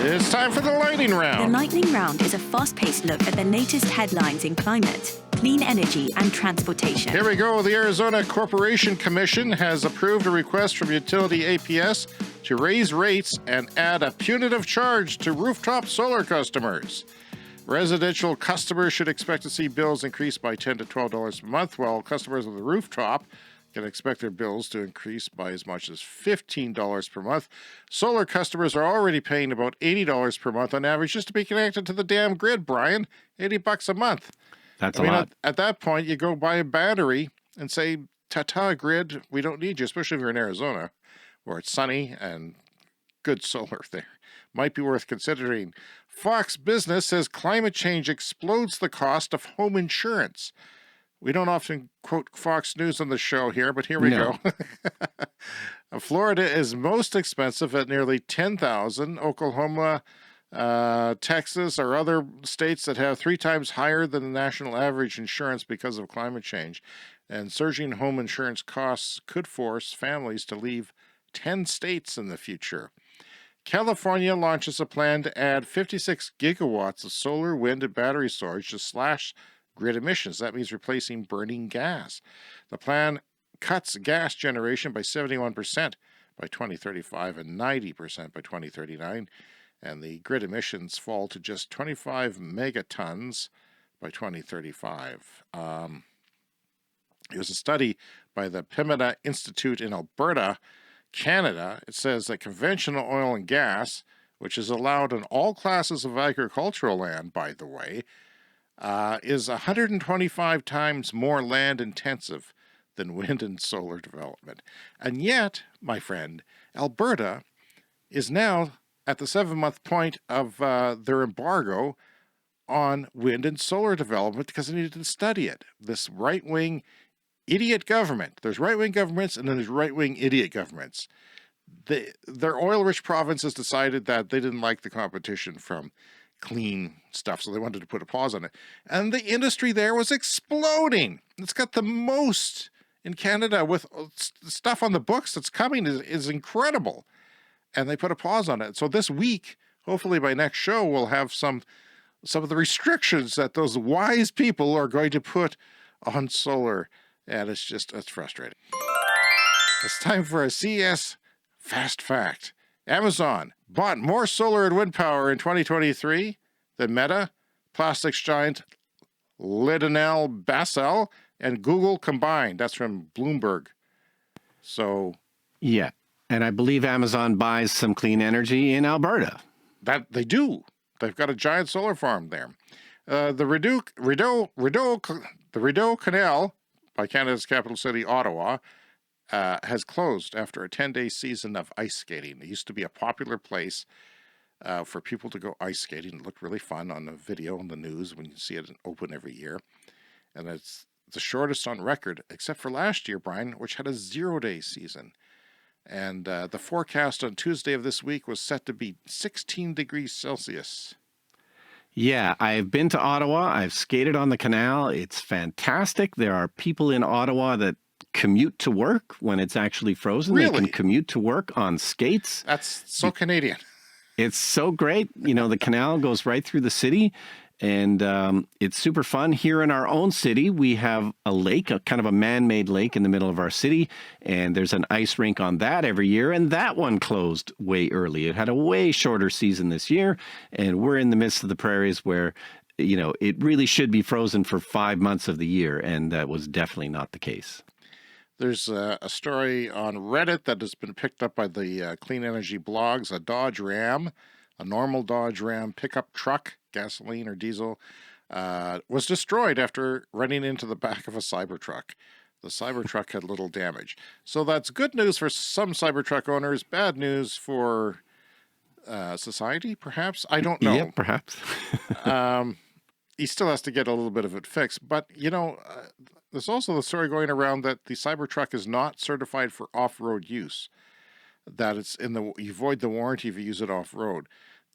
It's time for the lightning The round. Lightning Round is a fast-paced look at the latest headlines in climate, clean energy and transportation. Here we go. The Arizona Corporation Commission has approved a request from utility APS to raise rates and add a punitive charge to rooftop solar customers. Residential customers should expect to see bills increase by $10 to $12 per month, while customers with a rooftop can expect their bills to increase by as much as $15 per month. Solar customers are already paying about $80 per month on average just to be connected to the damn grid, Brian. $80 a month. That's a lot. At that point, you go buy a battery and say, ta-ta, grid, we don't need you, especially if you're in Arizona, where it's sunny and good solar there. Might be worth considering. Fox Business says climate change explodes the cost of home insurance. We don't often quote Fox News on the show here, but here we go. Florida is most expensive at nearly $10,000. Oklahoma, Texas, or other states that have 3 times higher than the national average insurance because of climate change. And surging home insurance costs could force families to leave 10 states in the future. California launches a plan to add 56 gigawatts of solar, wind, and battery storage to slash grid emissions. That means replacing burning gas. The plan cuts gas generation by 71% by 2035 and 90% by 2039. And the grid emissions fall to just 25 megatons by 2035. There's a study by the Pembina Institute in Alberta, Canada. It says that conventional oil and gas, which is allowed on all classes of agricultural land, by the way, is 125 times more land intensive than wind and solar development. And yet, my friend, Alberta is now at the 7-month point of their embargo on wind and solar development because they needed to study it. This right-wing idiot government. There's right-wing governments and then there's right-wing idiot governments. Their oil-rich provinces decided that they didn't like the competition from clean stuff, so they wanted to put a pause on it. And the industry there was exploding. It's got the most in Canada with stuff on the books that's coming is incredible. And they put a pause on it. So this week, hopefully by next show, we'll have some of the restrictions that those wise people are going to put on solar. And it's frustrating. It's time for a CS Fast Fact. Amazon bought more solar and wind power in 2023 than Meta, plastics giant Lidl Basel, and Google combined. That's from Bloomberg. So, yeah. And I believe Amazon buys some clean energy in Alberta. That they do. They've got a giant solar farm there. The Rideau Canal by Canada's capital city, Ottawa, has closed after a 10-day season of ice skating. It used to be a popular place for people to go ice skating. It looked really fun on the video and the news when you see it open every year. And it's the shortest on record, except for last year, Brian, which had a 0-day season. And the forecast on Tuesday of this week was set to be 16 degrees Celsius. Yeah, I've been to Ottawa. I've skated on the canal. It's fantastic. There are people in Ottawa that commute to work when it's actually frozen. Really? They can commute to work on skates. That's so Canadian. It's so great. You know, the canal goes right through the city, and it's super fun. Here in our own city, we have a lake, a kind of a man-made lake in the middle of our city, and there's an ice rink on that every year, and that one closed way early. It had a way shorter season this year, and we're in the midst of the prairies where, you know, it really should be frozen for 5 months of the year, and that was definitely not the case. There's a story on Reddit that has been picked up by the clean energy blogs. A Dodge Ram, a normal Dodge Ram pickup truck, gasoline or diesel, was destroyed after running into the back of a Cybertruck. The Cybertruck had little damage. So that's good news for some Cybertruck owners, bad news for society, perhaps? I don't know. Yeah, perhaps. He still has to get a little bit of it fixed. But, you know, there's also the story going around that the Cybertruck is not certified for off-road use, that it's you void the warranty if you use it off-road.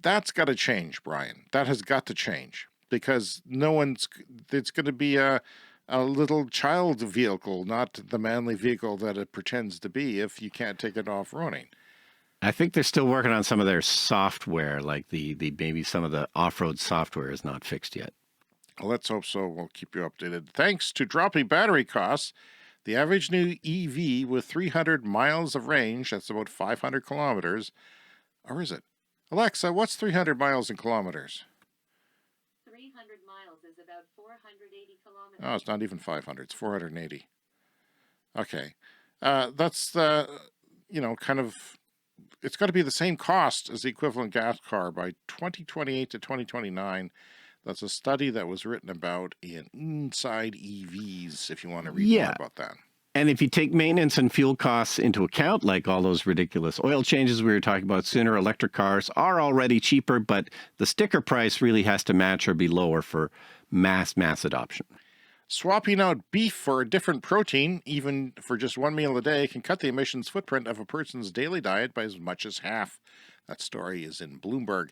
That's got to change, Brian. That has got to change because it's going to be a little child vehicle, not the manly vehicle that it pretends to be if you can't take it off-roading. I think they're still working on some of their software, like the maybe some of the off-road software is not fixed yet. Well, let's hope so. We'll keep you updated. Thanks to dropping battery costs, the average new EV with 300 miles of range, that's about 500 kilometers, or is it? Alexa, what's 300 miles in kilometers? 300 miles is about 480 kilometers. Oh, it's not even 500. It's 480. Okay. That's, kind of, it's got to be the same cost as the equivalent gas car by 2028 to 2029. That's a study that was written about in Inside EVs, if you want to read more about that. And if you take maintenance and fuel costs into account, like all those ridiculous oil changes we were talking about sooner, electric cars are already cheaper, but the sticker price really has to match or be lower for mass adoption. Swapping out beef for a different protein, even for just one meal a day, can cut the emissions footprint of a person's daily diet by as much as half. That story is in Bloomberg.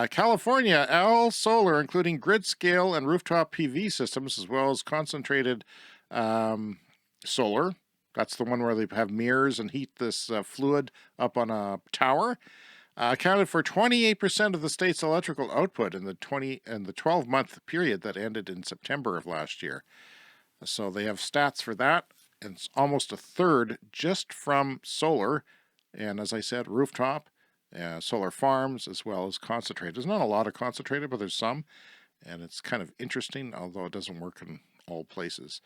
California, all solar, including grid scale and rooftop PV systems, as well as concentrated solar. That's the one where they have mirrors and heat this fluid up on a tower. Accounted for 28% of the state's electrical output in the 12-month period that ended in September of last year. So they have stats for that, and it's almost a third just from solar, and as I said, rooftop, solar farms, as well as concentrated. There's not a lot of concentrated, but there's some, and it's kind of interesting, although it doesn't work in all places.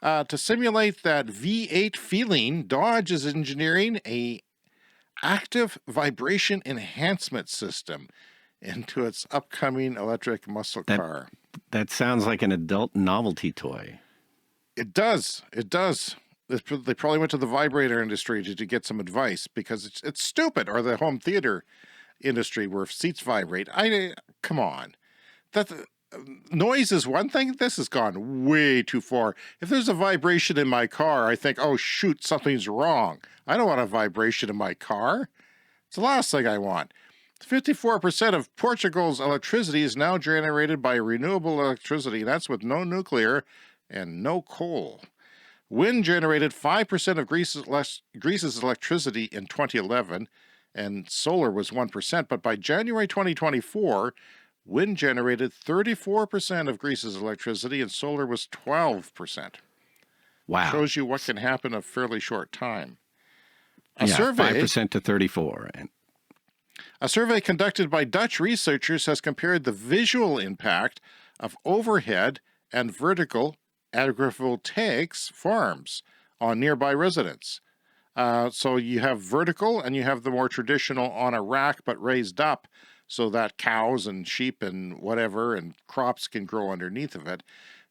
To simulate that V8 feeling, Dodge is engineering a active vibration enhancement system into its upcoming electric muscle car. That sounds like an adult novelty toy. It does. It does. They probably went to the vibrator industry to get some advice because it's stupid, or the home theater industry where seats vibrate. Come on. Noise is one thing. This has gone way too far. If there's a vibration in my car, I think, oh, shoot, something's wrong. I don't want a vibration in my car. It's the last thing I want. 54% of Portugal's electricity is now generated by renewable electricity. That's with no nuclear and no coal. Wind generated 5% of Greece's electricity in 2011, and solar was 1%. But by January 2024, wind generated 34% of Greece's electricity, and solar was 12%. Wow. Shows you what can happen in a fairly short time. A survey, 5% to 34%. A survey conducted by Dutch researchers has compared the visual impact of overhead and vertical agrivoltaics farms on nearby residents. So you have vertical and you have the more traditional on a rack but raised up so that cows and sheep and whatever and crops can grow underneath of it.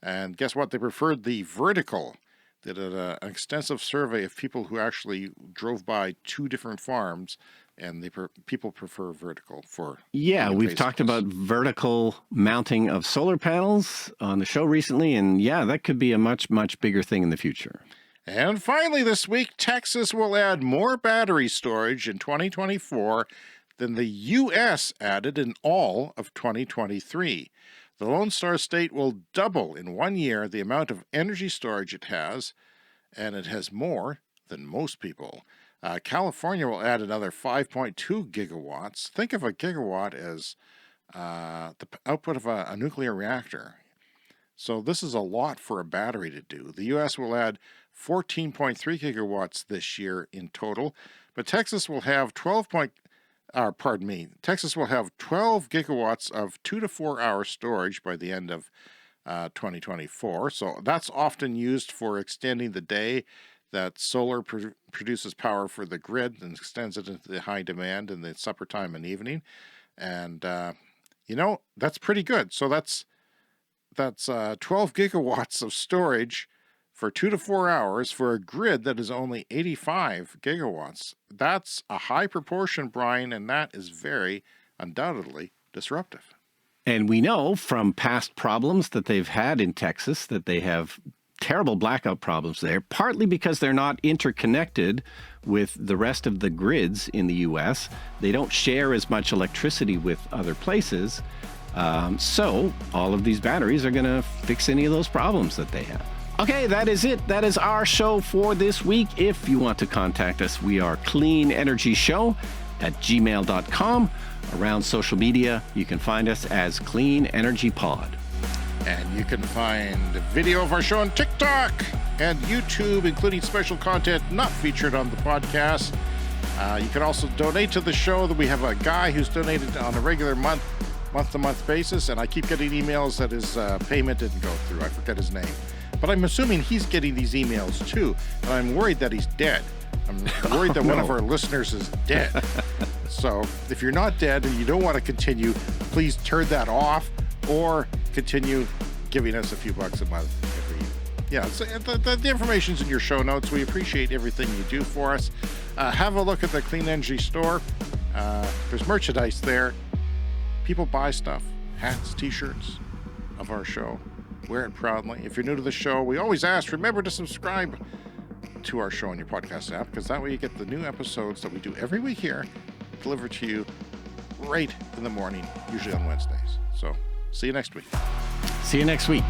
And guess what? They preferred the vertical. Did an extensive survey of people who actually drove by two different farms, and people prefer vertical for. Yeah, we've talked about vertical mounting of solar panels on the show recently, and yeah, that could be a much, much bigger thing in the future. And finally this week, Texas will add more battery storage in 2024 than the U.S. added in all of 2023. The Lone Star State will double in 1 year the amount of energy storage it has, and it has more than most people. California will add another 5.2 gigawatts. Think of a gigawatt as the output of a nuclear reactor. So this is a lot for a battery to do. The U.S. will add 14.3 gigawatts this year in total, but Texas will have 12 gigawatts of 2 to 4 hour storage by the end of 2024. So that's often used for extending the day that solar produces power for the grid and extends it into the high demand in the supper time and evening. And, that's pretty good. So that's 12 gigawatts of storage for 2 to 4 hours for a grid that is only 85 gigawatts. That's a high proportion, Brian, and that is very undoubtedly disruptive. And we know from past problems that they've had in Texas that they have terrible blackout problems there, partly because they're not interconnected with the rest of the grids in the U.S. They don't share as much electricity with other places. So all of these batteries are going to fix any of those problems that they have. Okay, that is it. That is our show for this week. If you want to contact us, we are Clean Energy Show cleanenergypod@gmail.com. Around social media, you can find us as Clean Energy Pod. And you can find video of our show on TikTok and YouTube, including special content not featured on the podcast. You can also donate to the show. We have a guy who's donated on a regular month-to-month basis, and I keep getting emails that his payment didn't go through. I forget his name. But I'm assuming he's getting these emails too, and I'm worried that he's dead. I'm worried that one of our listeners is dead. So if you're not dead and you don't want to continue, please turn that off or continue giving us a few bucks a month every year. Yeah, so the information's in your show notes. We appreciate everything you do for us. Have a look at the Clean Energy store. There's merchandise there. People buy stuff, hats, t-shirts of our show. Wear it proudly. If you're new to the show, we always ask, remember to subscribe to our show on your podcast app, because that way you get the new episodes that we do every week here delivered to you right in the morning, usually on Wednesdays. So see you next week. See you next week.